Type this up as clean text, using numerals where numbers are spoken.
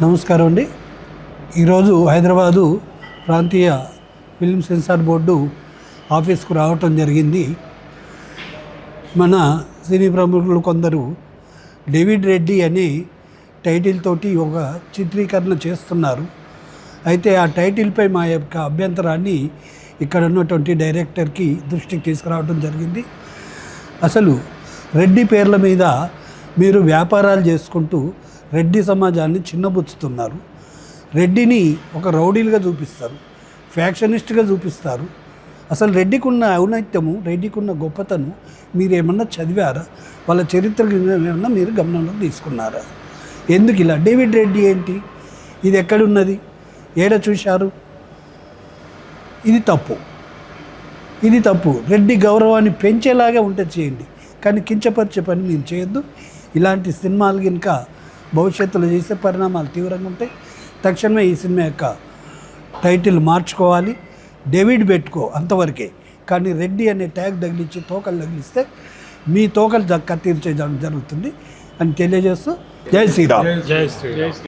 నమస్కారం అండి. ఈరోజు హైదరాబాదు ప్రాంతీయ ఫిల్మ్ సెన్సార్ బోర్డు ఆఫీస్కు రావటం జరిగింది. మన సినీ ప్రముఖులు కొందరు డేవిడ్ రెడ్డి అనే టైటిల్ తోటి ఒక చిత్రీకరణ చేస్తున్నారు. అయితే ఆ టైటిల్పై మా యొక్క అభ్యంతరాన్ని ఇక్కడ ఉన్నటువంటి డైరెక్టర్కి దృష్టికి తీసుకురావడం జరిగింది. అసలు రెడ్డి పేర్ల మీద మీరు వ్యాపారాలు చేసుకుంటూ రెడ్డి సమాజాన్ని చిన్నబుచ్చుతున్నారు. రెడ్డిని ఒక రౌడీలుగా చూపిస్తారు, ఫ్యాక్షనిస్ట్గా చూపిస్తారు. అసలు రెడ్డికి ఉన్న ఔన్నత్యము, రెడ్డికి ఉన్న గొప్పతనం మీరు ఏమన్నా చదివారా? వాళ్ళ చరిత్ర ఏమన్నా మీరు గమనంలోకి తీసుకున్నారా? ఎందుకు ఇలా డేవిడ్ రెడ్డి ఏంటి? ఇది ఎక్కడున్నది? ఏడ చూశారు? ఇది తప్పు, ఇది తప్పు. రెడ్డి గౌరవాన్ని పెంచేలాగా ఉంటే చేయండి, కానీ కించపరిచే పని మీరు చేయొద్దు. ఇలాంటి సినిమాలు కనుక భవిష్యత్తులో చేసే పరిణామాలు తీవ్రంగా ఉంటాయి. తక్షణమే ఈ సినిమా యొక్క టైటిల్ మార్చుకోవాలి. డేవిడ్ పెట్టుకో అంతవరకే, కానీ రెడ్డి అనే ట్యాగ్ తగిలించి తోకలు తగిలిస్తే మీ తోకలు కత్తిరించే జరుగుతుంది అని తెలియజేస్తూ జై శ్రీరామ్.